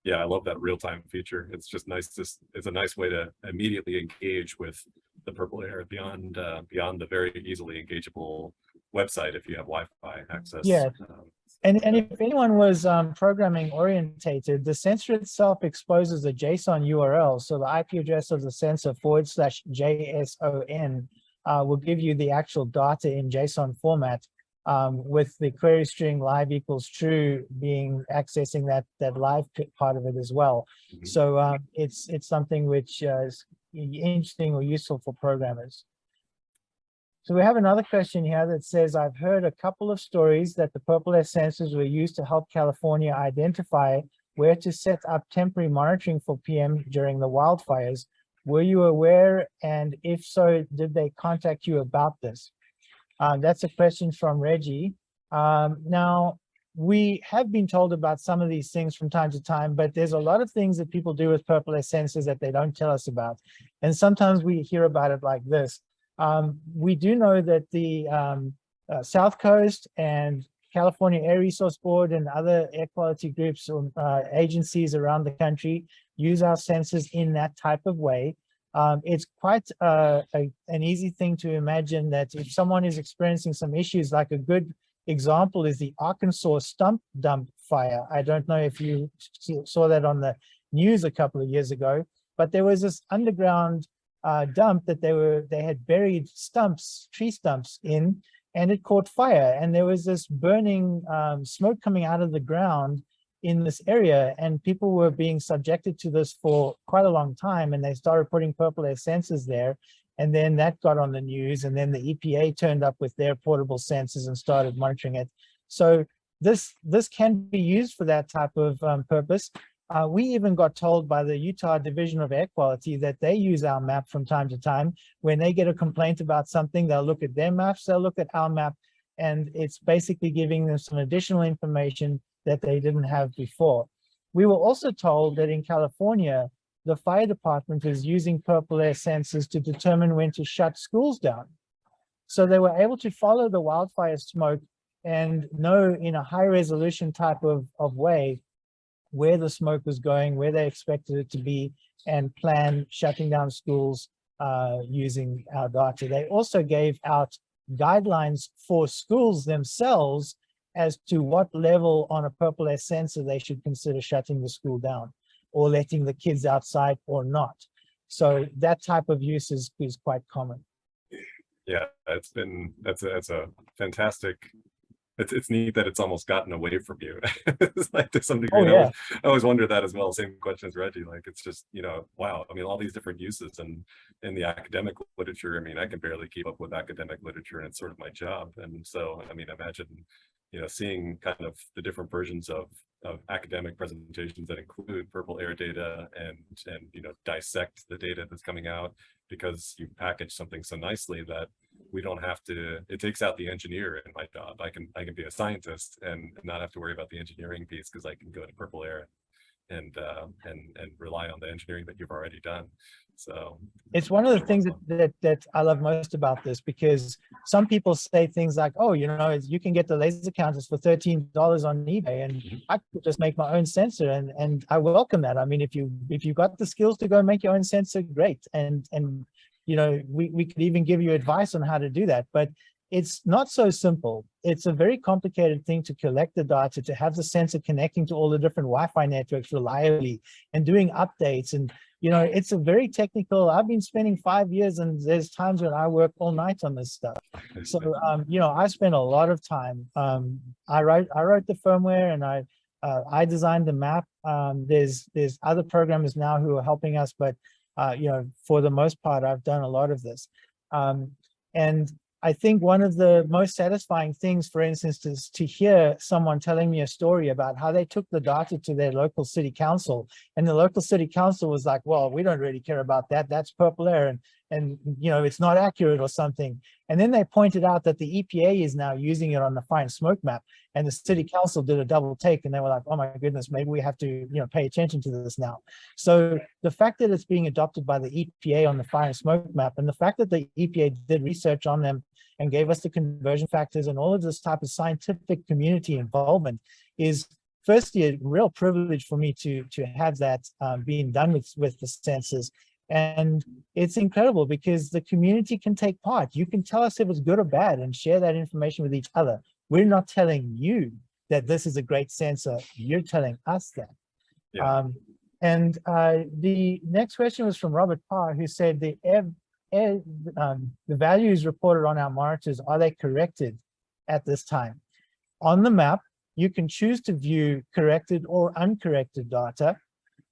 Yeah, I love that real-time feature. It's just nice. It's a nice way to immediately engage with the PurpleAir beyond the very easily engageable website if you have Wi-Fi access. Yeah. And if anyone was programming orientated, the sensor itself exposes a JSON URL. So the IP address of the sensor /JSON will give you the actual data in JSON format, with the query string live equals true being accessing that live part of it as well. Mm-hmm. So it's something which is interesting or useful for programmers. So we have another question here that says, I've heard a couple of stories that the PurpleAir sensors were used to help California identify where to set up temporary monitoring for PM during the wildfires. Were you aware? And if so, did they contact you about this? That's a question from Reggie. Now, we have been told about some of these things from time to time, but there's a lot of things that people do with PurpleAir sensors that they don't tell us about. And sometimes we hear about it like this. We do know that the South Coast and California Air Resource Board and other air quality groups or agencies around the country use our sensors in that type of way. It's quite an easy thing to imagine that if someone is experiencing some issues, like a good example is the Arkansas stump dump fire. I don't know if you saw that on the news a couple of years ago, but there was this underground dump that they had buried tree stumps in, and it caught fire, and there was this burning smoke coming out of the ground in this area, and people were being subjected to this for quite a long time, and they started putting PurpleAir sensors there, and then that got on the news, and then the EPA turned up with their portable sensors and started monitoring it. So this can be used for that type of purpose. We even got told by the Utah Division of Air Quality that they use our map from time to time. When they get a complaint about something, they'll look at their maps, they'll look at our map, and it's basically giving them some additional information that they didn't have before. We were also told that in California, the fire department is using PurpleAir sensors to determine when to shut schools down. So they were able to follow the wildfire smoke and know in a high resolution type of way where the smoke was going, where they expected it to be, and plan shutting down schools using our data. They also gave out guidelines for schools themselves as to what level on a PurpleAir sensor they should consider shutting the school down or letting the kids outside or not. So that type of use is quite common. Yeah, that's a fantastic. It's neat that it's almost gotten away from you. It's like to some degree. Oh, yeah. I always wonder that as well. Same question as Reggie. Like, it's just, you know, wow. I mean, all these different uses, and in the academic literature, I mean, I can barely keep up with academic literature, and it's sort of my job. And so, I mean, imagine, seeing kind of the different versions of academic presentations that include PurpleAir data and dissect the data that's coming out, because you package something so nicely that we don't have to, it takes out the engineer in my job. I can be a scientist and not have to worry about the engineering piece, because I can go to PurpleAir and rely on the engineering that you've already done. So it's one of the things that I love most about this, because some people say things like, oh, you can get the laser counters for $13 on eBay, and I could just make my own sensor, and I welcome that. I mean, if you've got the skills to go make your own sensor, great. And we could even give you advice on how to do that, but it's not so simple. It's a very complicated thing to collect the data, to have the sensor connecting to all the different Wi-Fi networks reliably and doing updates. And, it's a very technical, I've been spending 5 years, and there's times when I work all night on this stuff. So, I spend a lot of time. I wrote the firmware, and I designed the map. There's other programmers now who are helping us, but, for the most part, I've done a lot of this. And I think one of the most satisfying things, for instance, is to hear someone telling me a story about how they took the data to their local city council, and the local city council was like, well, we don't really care about that. That's PurpleAir, and it's not accurate or something. And then they pointed out that the EPA is now using it on the fine smoke map, and the city council did a double take, and they were like, oh my goodness, maybe we have to pay attention to this now. So the fact that it's being adopted by the EPA on the fire and smoke map, and the fact that the EPA did research on them and gave us the conversion factors and all of this type of scientific community involvement, is firstly a real privilege for me to have that being done with the sensors. And it's incredible because the community can take part. You can tell us if it's good or bad and share that information with each other. We're not telling you that this is a great sensor. You're telling us that. Yeah. The next question was from Robert Parr, who said the values reported on our monitors, are they corrected at this time? On the map, you can choose to view corrected or uncorrected data.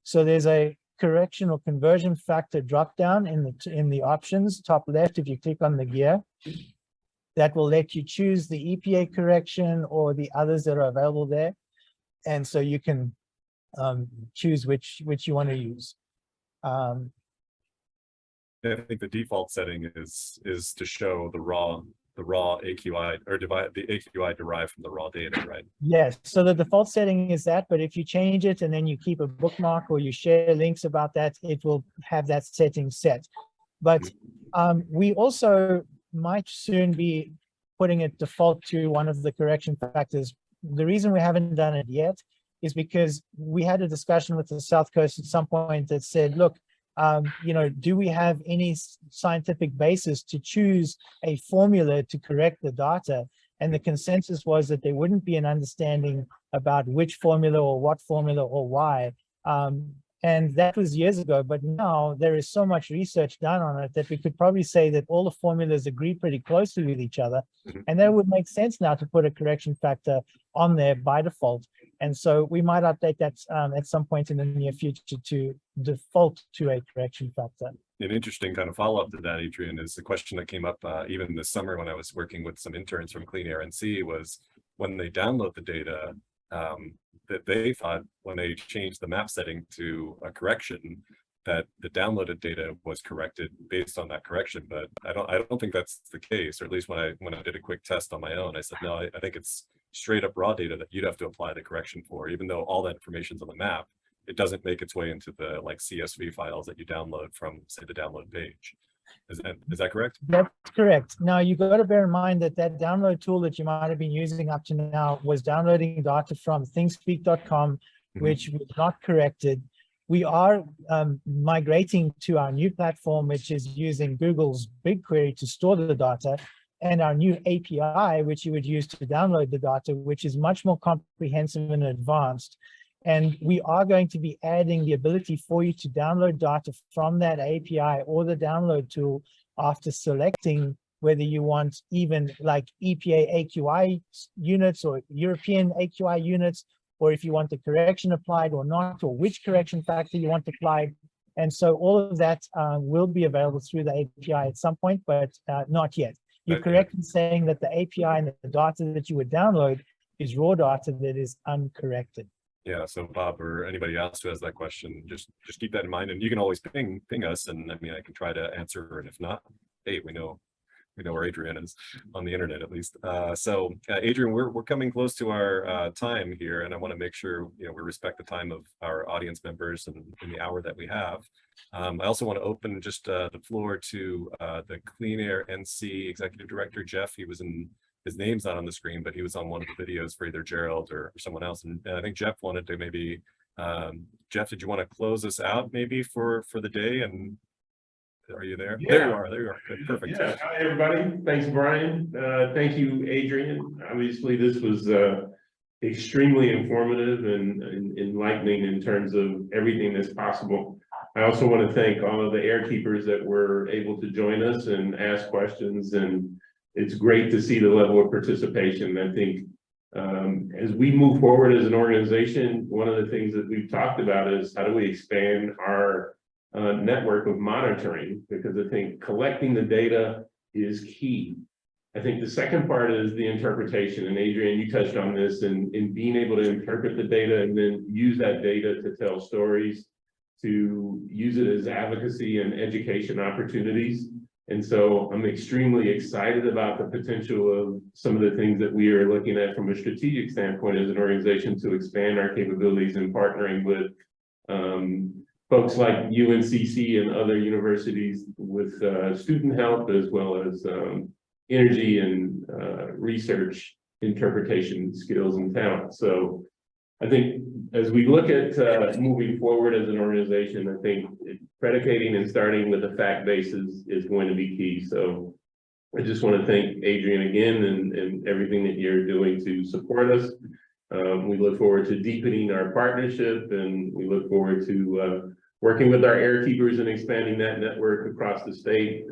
So there's a correction or conversion factor drop down in the options top left. If you click on the gear, that will let you choose the EPA correction or the others that are available there, and so you can choose which you want to use. I think the default setting is to show the raw AQI, or the AQI derived from the raw data, right? Yes, so the default setting is that, but if you change it and then you keep a bookmark or you share links about that, it will have that setting set. But we also might soon be putting it default to one of the correction factors. The reason we haven't done it yet is because we had a discussion with the South Coast at some point that said, look, do we have any scientific basis to choose a formula to correct the data? And the consensus was that there wouldn't be an understanding about which formula or what formula or why. And that was years ago, but now there is so much research done on it that we could probably say that all the formulas agree pretty closely with each other. And that would make sense now to put a correction factor on there by default. And so we might update that at some point in the near future to default to a correction factor. An interesting kind of follow-up to that, Adrian, is the question that came up even this summer when I was working with some interns from CleanAIRE NC, was when they download the data, that they thought when they changed the map setting to a correction, that the downloaded data was corrected based on that correction. But I don't think that's the case, or at least when I did a quick test on my own, I said, no, I think it's straight up raw data that you'd have to apply the correction for, even though all that information's on the map. It doesn't make its way into the CSV files that you download from, say, the download page. Is that correct? That's correct. Now, you got to bear in mind that that download tool that you might have been using up to now was downloading data from thingspeak.com, which was not corrected. We are migrating to our new platform, which is using Google's BigQuery to store the data, and our new API, which you would use to download the data, which is much more comprehensive and advanced. And we are going to be adding the ability for you to download data from that API or the download tool after selecting whether you want even like EPA AQI units or European AQI units, or if you want the correction applied or not, or which correction factor you want applied. And so all of that will be available through the API at some point, but not yet. You're correct in saying that the API and the data that you would download is raw data that is uncorrected. Yeah, so Bob or anybody else who has that question, just keep that in mind, and you can always ping us, and I mean, I can try to answer, and if not, hey, we know where Adrian is on the internet, at least. Adrian, we're coming close to our time here, and I want to make sure we respect the time of our audience members and in the hour that we have. I also want to open just the floor to the CleanAIRE NC Executive Director, Jeff. His name's not on the screen, but he was on one of the videos for either Gerald or someone else. And I think Jeff wanted to maybe, Jeff, did you want to close us out maybe for the day? And are you there? Yeah. There you are. Good, perfect. Yeah. Hi, everybody. Thanks, Brian. Thank you, Adrian. Obviously, this was extremely informative and enlightening in terms of everything that's possible. I also want to thank all of the air keepers that were able to join us and ask questions, and it's great to see the level of participation. I think as we move forward as an organization, one of the things that we've talked about is how do we expand our network of monitoring, because I think collecting the data is key. I think the second part is the interpretation, and Adrian, you touched on this, in being able to interpret the data and then use that data to tell stories, to use it as advocacy and education opportunities. And so I'm extremely excited about the potential of some of the things that we are looking at from a strategic standpoint as an organization to expand our capabilities and partnering with folks like UNCC and other universities with student help, as well as energy and research interpretation skills and talent. So I think as we look at moving forward as an organization, I think predicating and starting with a fact basis is going to be key. So I just want to thank Adrian again and everything that you're doing to support us. We look forward to deepening our partnership, and we look forward to working with our air keepers and expanding that network across the state,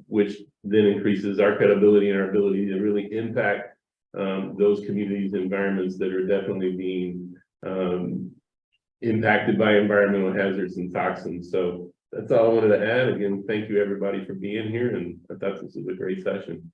which then increases our credibility and our ability to really impact those communities, environments that are definitely being impacted by environmental hazards and toxins. So that's all I wanted to add. Again, thank you everybody for being here, and I thought this was a great session.